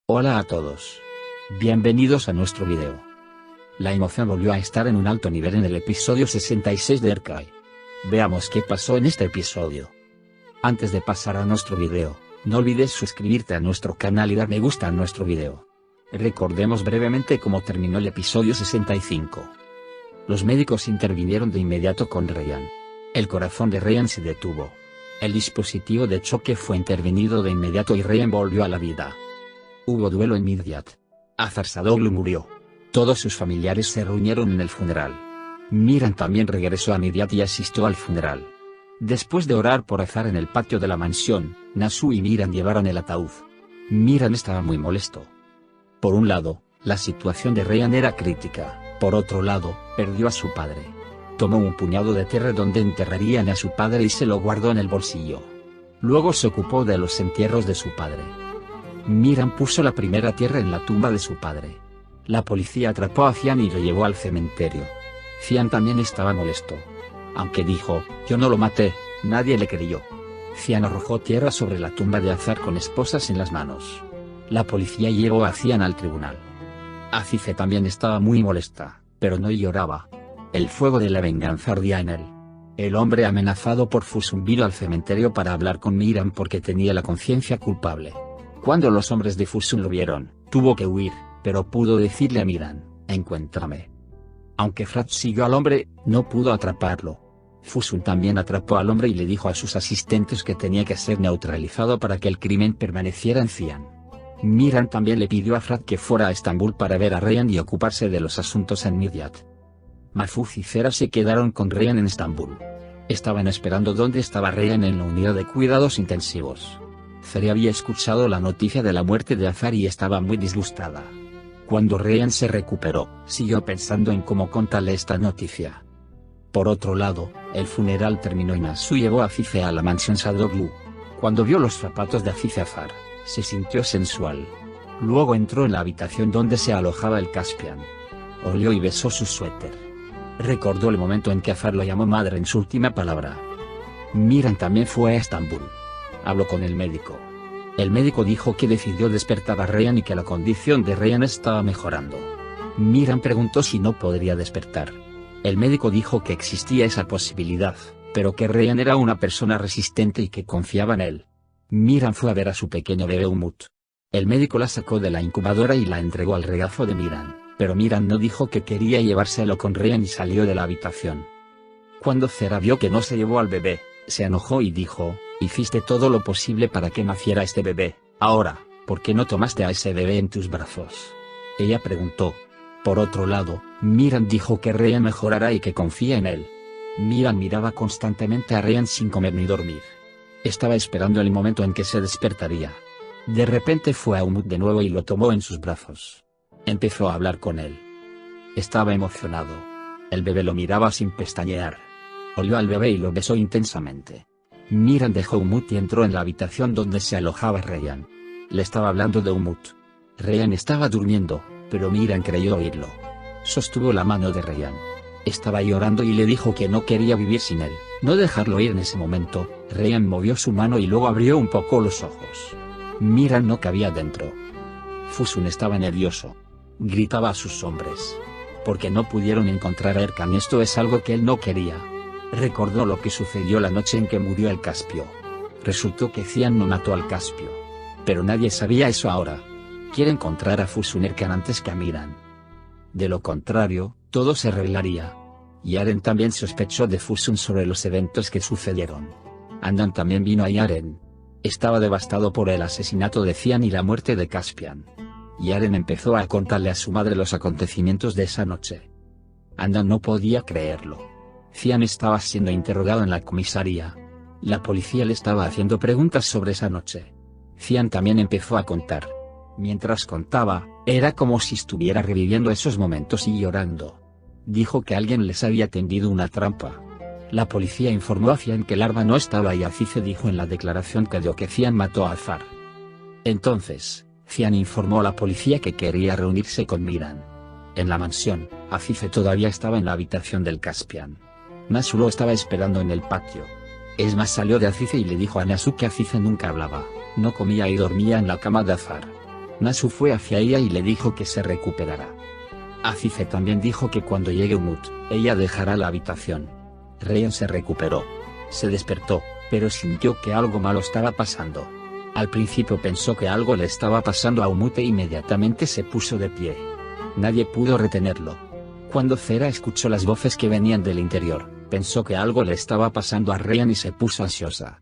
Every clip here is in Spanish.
Hola a todos. Bienvenidos a nuestro video. La emoción volvió a estar en un alto nivel en el episodio 66 de Erkai. Veamos qué pasó en este episodio. Antes de pasar a nuestro video, no olvides suscribirte a nuestro canal y dar me gusta a nuestro video. Recordemos brevemente cómo terminó el episodio 65. Los médicos intervinieron de inmediato con Ryan. El corazón de Ryan se detuvo. El dispositivo de choque fue intervenido de inmediato y Ryan volvió a la vida. Hubo duelo en Midyat. Azar Sadoglu murió. Todos sus familiares se reunieron en el funeral. Miran también regresó a Midyat y asistió al funeral. Después de orar por Azar en el patio de la mansión, Nasu y Miran llevaron el ataúd. Miran estaba muy molesto. Por un lado, la situación de Ryan era crítica, por otro lado, perdió a su padre. Tomó un puñado de tierra donde enterrarían a su padre y se lo guardó en el bolsillo. Luego se ocupó de los entierros de su padre. Miran puso la primera tierra en la tumba de su padre. La policía atrapó a Cian y lo llevó al cementerio. Cian también estaba molesto. Aunque dijo, yo no lo maté, nadie le creyó. Cian arrojó tierra sobre la tumba de Azar con esposas en las manos. La policía llevó a Cian al tribunal. Azize también estaba muy molesta, pero no lloraba. El fuego de la venganza ardía en él. El hombre amenazado por Fusun vino al cementerio para hablar con Miran porque tenía la conciencia culpable. Cuando los hombres de Fusun lo vieron, tuvo que huir, pero pudo decirle a Miran, encuéntrame. Aunque Frat siguió al hombre, no pudo atraparlo. Fusun también atrapó al hombre y le dijo a sus asistentes que tenía que ser neutralizado para que el crimen permaneciera en Cian. Miran también le pidió a Frat que fuera a Estambul para ver a Ryan y ocuparse de los asuntos en Midyat. Mahfouz y Zera se quedaron con Ryan en Estambul. Estaban esperando dónde estaba Ryan en la unidad de cuidados intensivos. Zera había escuchado la noticia de la muerte de Azar y estaba muy disgustada. Cuando Ryan se recuperó, siguió pensando en cómo contarle esta noticia. Por otro lado, el funeral terminó y Nasu llevó a Azize a la mansión Sadoglu. Cuando vio los zapatos de Azize Azar, se sintió sensual. Luego entró en la habitación donde se alojaba el Caspian. Olió y besó su suéter. Recordó el momento en que Azar lo llamó madre en su última palabra. Miran también fue a Estambul. Habló con el médico. El médico dijo que decidió despertar a Ryan y que la condición de Ryan estaba mejorando. Miran preguntó si no podría despertar. El médico dijo que existía esa posibilidad, pero que Ryan era una persona resistente y que confiaba en él. Miran fue a ver a su pequeño bebé Umut. El médico la sacó de la incubadora y la entregó al regazo de Miran, pero Miran no dijo que quería llevárselo con Ryan y salió de la habitación. Cuando Zera vio que no se llevó al bebé, se enojó y dijo, hiciste todo lo posible para que naciera este bebé, ahora, ¿por qué no tomaste a ese bebé en tus brazos? Ella preguntó. Por otro lado, Miran dijo que Ryan mejorará y que confía en él. Miran miraba constantemente a Ryan sin comer ni dormir. Estaba esperando el momento en que se despertaría. De repente fue a Umut de nuevo y lo tomó en sus brazos. Empezó a hablar con él. Estaba emocionado. El bebé lo miraba sin pestañear. Olió al bebé y lo besó intensamente. Miran dejó Umut y entró en la habitación donde se alojaba Ryan. Le estaba hablando de Umut. Ryan estaba durmiendo, pero Miran creyó oírlo. Sostuvo la mano de Ryan. Estaba llorando y le dijo que no quería vivir sin él, no dejarlo ir en ese momento. Ryan movió su mano y luego abrió un poco los ojos. Miran no cabía dentro. Fusun estaba nervioso. Gritaba a sus hombres. Porque no pudieron encontrar a Erkan. Esto es algo que él no quería. Recordó lo que sucedió la noche en que murió el Caspio. Resultó que Cian no mató al Caspio. Pero nadie sabía eso ahora. Quiere encontrar a Fusun Erkan antes que a Miran. De lo contrario, todo se revelaría. Yaren también sospechó de Fusun sobre los eventos que sucedieron. Andan también vino a Yaren. Estaba devastado por el asesinato de Cian y la muerte de Caspian. Yaren empezó a contarle a su madre los acontecimientos de esa noche. Andan no podía creerlo. Cian estaba siendo interrogado en la comisaría. La policía le estaba haciendo preguntas sobre esa noche. Cian también empezó a contar. Mientras contaba, era como si estuviera reviviendo esos momentos y llorando. Dijo que alguien les había tendido una trampa. La policía informó a Cian que el arma no estaba y Azize dijo en la declaración que dio que Cian mató a Azar. Entonces, Cian informó a la policía que quería reunirse con Miran. En la mansión, Azize todavía estaba en la habitación del Caspian. Nasu lo estaba esperando en el patio. Es más, salió de Azize y le dijo a Nasu que Azize nunca hablaba, no comía y dormía en la cama de Azar. Nasu fue hacia ella y le dijo que se recuperará. Azize también dijo que cuando llegue Umut, ella dejará la habitación. Ryan se recuperó. Se despertó, pero sintió que algo malo estaba pasando. Al principio pensó que algo le estaba pasando a Umut e inmediatamente se puso de pie. Nadie pudo retenerlo. Cuando Zera escuchó las voces que venían del interior, pensó que algo le estaba pasando a Ryan y se puso ansiosa.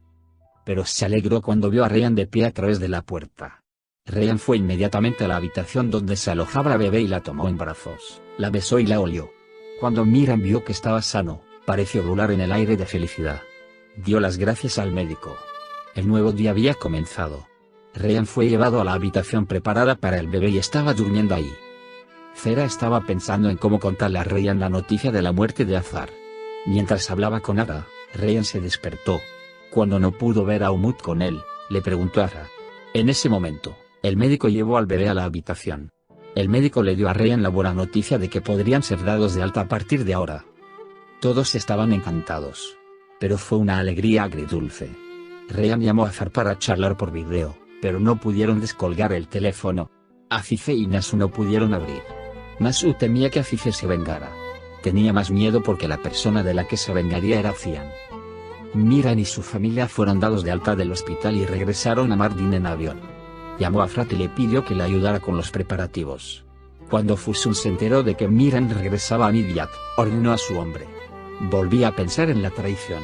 Pero se alegró cuando vio a Ryan de pie a través de la puerta. Ryan fue inmediatamente a la habitación donde se alojaba la bebé y la tomó en brazos, la besó y la olió. Cuando Miran vio que estaba sano, pareció volar en el aire de felicidad. Dio las gracias al médico. El nuevo día había comenzado. Ryan fue llevado a la habitación preparada para el bebé y estaba durmiendo ahí. Zera estaba pensando en cómo contarle a Ryan la noticia de la muerte de Azar. Mientras hablaba con Ara, Ryan se despertó. Cuando no pudo ver a Umut con él, le preguntó a Ara. En ese momento, el médico llevó al bebé a la habitación. El médico le dio a Ryan la buena noticia de que podrían ser dados de alta a partir de ahora. Todos estaban encantados. Pero fue una alegría agridulce. Ryan llamó a Azar para charlar por video, pero no pudieron descolgar el teléfono. Azize y Nasu no pudieron abrir. Nasu temía que Azize se vengara. Tenía más miedo porque la persona de la que se vengaría era Cian. Miran y su familia fueron dados de alta del hospital y regresaron a Mardin en avión. Llamó a Frat y le pidió que le ayudara con los preparativos. Cuando Fusun se enteró de que Miran regresaba a Midyat, ordenó a su hombre. Volvía a pensar en la traición.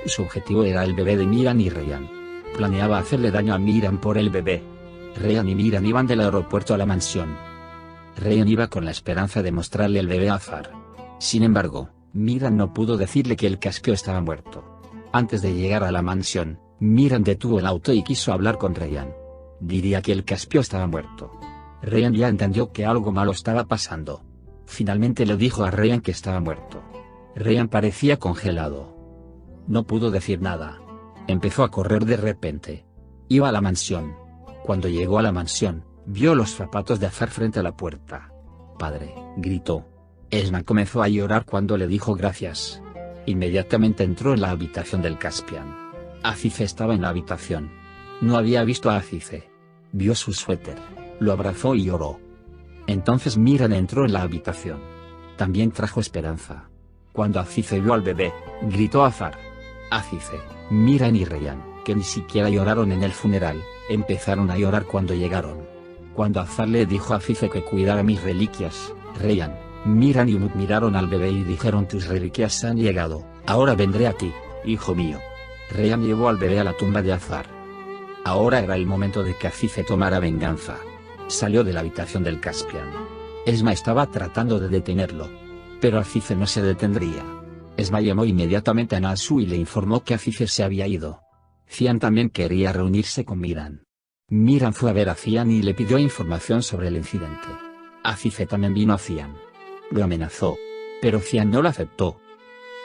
Su objetivo era el bebé de Miran y Ryan. Planeaba hacerle daño a Miran por el bebé. Ryan y Miran iban del aeropuerto a la mansión. Ryan iba con la esperanza de mostrarle el bebé a Azar. Sin embargo, Miran no pudo decirle que el Caspio estaba muerto. Antes de llegar a la mansión, Miran detuvo el auto y quiso hablar con Ryan. Diría que el Caspio estaba muerto. Ryan ya entendió que algo malo estaba pasando. Finalmente le dijo a Ryan que estaba muerto. Ryan parecía congelado. No pudo decir nada. Empezó a correr de repente. Iba a la mansión. Cuando llegó a la mansión, vio los zapatos de Azar frente a la puerta. «Padre», gritó. Esma comenzó a llorar cuando le dijo gracias. Inmediatamente entró en la habitación del Caspian. Azize estaba en la habitación. No había visto a Azize. Vio su suéter, lo abrazó y lloró. Entonces Miran entró en la habitación. También trajo esperanza. Cuando Azize vio al bebé, gritó a Azar. Azize, Miran y Ryan, que ni siquiera lloraron en el funeral, empezaron a llorar cuando llegaron. Cuando Azar le dijo a Azize que cuidara mis reliquias, Ryan, Miran y Umut miraron al bebé y dijeron: tus reliquias han llegado, ahora vendré a ti, hijo mío. Ryan llevó al bebé a la tumba de Azar. Ahora era el momento de que Azize tomara venganza. Salió de la habitación del Caspian. Esma estaba tratando de detenerlo. Pero Azize no se detendría. Esma llamó inmediatamente a Nasu y le informó que Azize se había ido. Cian también quería reunirse con Miran. Miran fue a ver a Cian y le pidió información sobre el incidente. Azize también vino a Cian. Lo amenazó. Pero Cian no lo aceptó.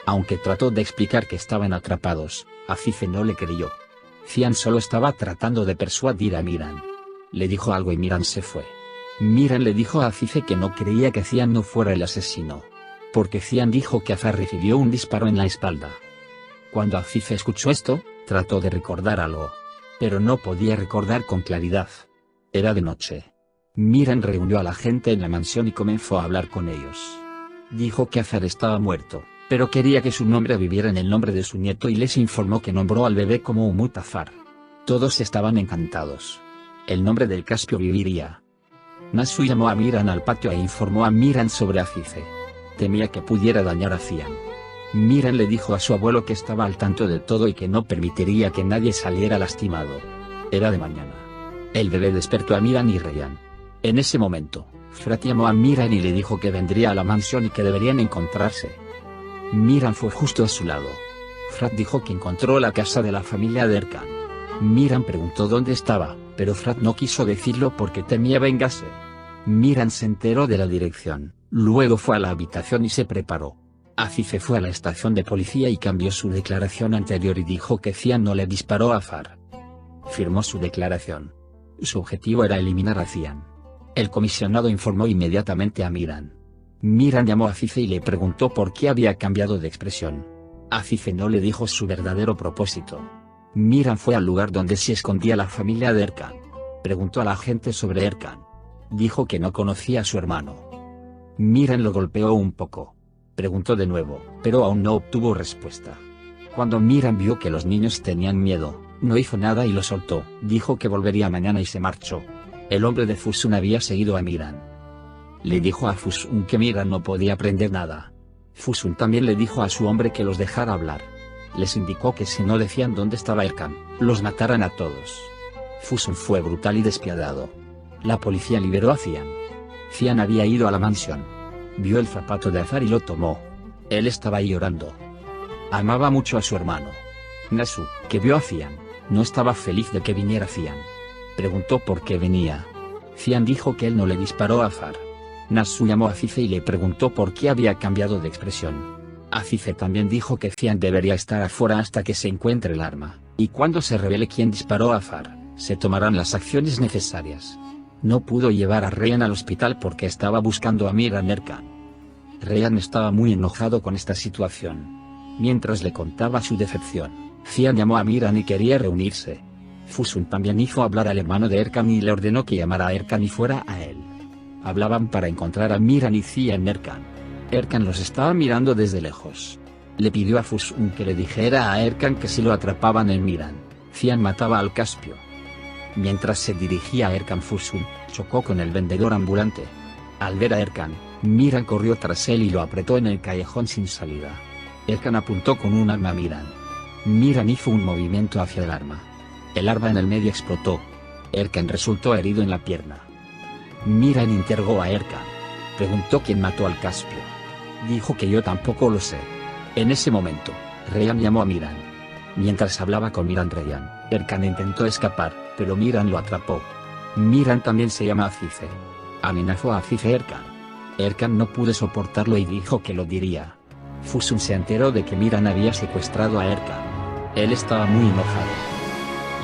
Aunque trató de explicar que estaban atrapados, Azize no le creyó. Cian solo estaba tratando de persuadir a Miran. Le dijo algo y Miran se fue. Miran le dijo a Azize que no creía que Cian no fuera el asesino. Porque Cian dijo que Azar recibió un disparo en la espalda. Cuando Azize escuchó esto, trató de recordar algo. Pero no podía recordar con claridad. Era de noche. Miran reunió a la gente en la mansión y comenzó a hablar con ellos. Dijo que Azar estaba muerto, pero quería que su nombre viviera en el nombre de su nieto y les informó que nombró al bebé como Umut Azar. Todos estaban encantados. El nombre del Caspio viviría. Nasu llamó a Miran al patio e informó a Miran sobre Azize. Temía que pudiera dañar a Cian. Miran le dijo a su abuelo que estaba al tanto de todo y que no permitiría que nadie saliera lastimado. Era de mañana. El bebé despertó a Miran y Ryan. En ese momento, Frat llamó a Miran y le dijo que vendría a la mansión y que deberían encontrarse. Miran fue justo a su lado. Frat dijo que encontró la casa de la familia de Erkan. Miran preguntó dónde estaba, pero Frat no quiso decirlo porque temía vengarse. Miran se enteró de la dirección, luego fue a la habitación y se preparó. Azize fue a la estación de policía y cambió su declaración anterior y dijo que Cian no le disparó a Azar. Firmó su declaración. Su objetivo era eliminar a Cian. El comisionado informó inmediatamente a Miran. Miran llamó a Azize y le preguntó por qué había cambiado de expresión. Azize no le dijo su verdadero propósito. Miran fue al lugar donde se escondía la familia de Erkan. Preguntó a la gente sobre Erkan. Dijo que no conocía a su hermano. Miran lo golpeó un poco. Preguntó de nuevo, pero aún no obtuvo respuesta. Cuando Miran vio que los niños tenían miedo, no hizo nada y lo soltó. Dijo que volvería mañana y se marchó. El hombre de Fusun había seguido a Miran. Le dijo a Fusun que Miran no podía aprender nada. Fusun también le dijo a su hombre que los dejara hablar. Les indicó que si no decían dónde estaba Erkan, los mataran a todos. Fusun fue brutal y despiadado. La policía liberó a Cian. Cian había ido a la mansión. Vio el zapato de Azar y lo tomó. Él estaba llorando. Amaba mucho a su hermano. Nasu, que vio a Cian, no estaba feliz de que viniera Cian. Preguntó por qué venía. Cian dijo que él no le disparó a Azar. Nasu llamó a Azize y le preguntó por qué había cambiado de expresión. Azize también dijo que Cian debería estar afuera hasta que se encuentre el arma, y cuando se revele quién disparó a Azar, se tomarán las acciones necesarias. No pudo llevar a Ryan al hospital porque estaba buscando a Miran Erkan. Ryan estaba muy enojado con esta situación. Mientras le contaba su decepción, Cian llamó a Miran y quería reunirse. Fusun también hizo hablar al hermano de Erkan y le ordenó que llamara a Erkan y fuera a él. Hablaban para encontrar a Miran y Cian Erkan. Erkan los estaba mirando desde lejos. Le pidió a Fusun que le dijera a Erkan que si lo atrapaban en Miran, Cian mataba al Caspio. Mientras se dirigía a Erkan, Fusun chocó con el vendedor ambulante. Al ver a Erkan, Miran corrió tras él y lo apretó en el callejón sin salida. Erkan apuntó con un arma a Miran. Miran hizo un movimiento hacia el arma. El arma en el medio explotó. Erkan resultó herido en la pierna. Miran interrogó a Erkan. Preguntó quién mató al Caspio. Dijo que yo tampoco lo sé. En ese momento, Ryan llamó a Miran. Mientras hablaba con Miran Ryan, Erkan intentó escapar, pero Miran lo atrapó. Miran también se llama Azize. Amenazó a Azize Erkan. Erkan no pudo soportarlo y dijo que lo diría. Fusun se enteró de que Miran había secuestrado a Erkan. Él estaba muy enojado.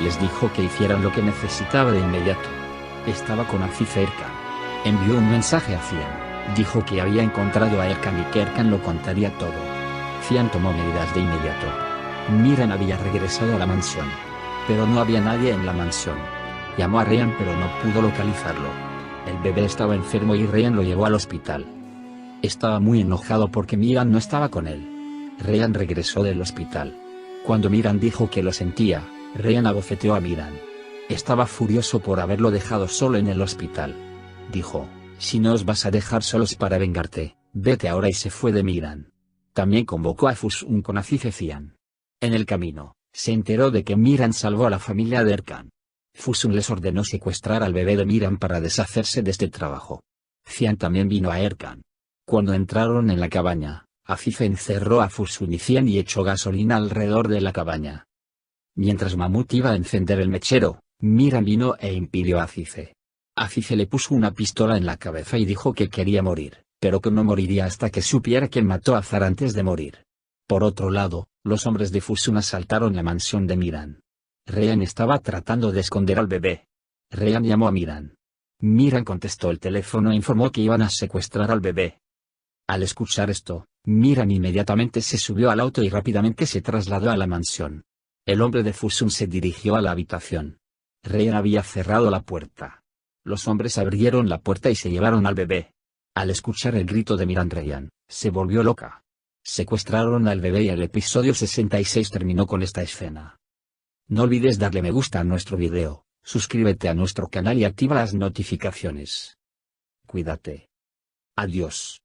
Les dijo que hicieran lo que necesitaba de inmediato. Estaba con Azize Erkan. Envió un mensaje a Cian. Dijo que había encontrado a Erkan y que Erkan lo contaría todo. Cian tomó medidas de inmediato. Miran había regresado a la mansión. Pero no había nadie en la mansión. Llamó a Ryan pero no pudo localizarlo. El bebé estaba enfermo y Ryan lo llevó al hospital. Estaba muy enojado porque Miran no estaba con él. Ryan regresó del hospital. Cuando Miran dijo que lo sentía, Ryan abofeteó a Miran. Estaba furioso por haberlo dejado solo en el hospital. Dijo, si no os vas a dejar solos para vengarte, vete ahora, y se fue de Miran. También convocó a Fusun con Azize Cian. En el camino, se enteró de que Miran salvó a la familia de Erkan. Fusun les ordenó secuestrar al bebé de Miran para deshacerse de este trabajo. Cian también vino a Erkan. Cuando entraron en la cabaña, Azize encerró a Fusun y Cian y echó gasolina alrededor de la cabaña. Mientras Mamut iba a encender el mechero, Miran vino e impidió a Azize. Azize le puso una pistola en la cabeza y dijo que quería morir, pero que no moriría hasta que supiera quién mató a Azar antes de morir. Por otro lado, los hombres de Fusun asaltaron la mansión de Miran. Ryan estaba tratando de esconder al bebé. Ryan llamó a Miran. Miran contestó el teléfono e informó que iban a secuestrar al bebé. Al escuchar esto, Miran inmediatamente se subió al auto y rápidamente se trasladó a la mansión. El hombre de Fusun se dirigió a la habitación. Ryan había cerrado la puerta. Los hombres abrieron la puerta y se llevaron al bebé. Al escuchar el grito de Miran, Ryan se volvió loca. Secuestraron al bebé y el episodio 66 terminó con esta escena. No olvides darle me gusta a nuestro video, suscríbete a nuestro canal y activa las notificaciones. Cuídate. Adiós.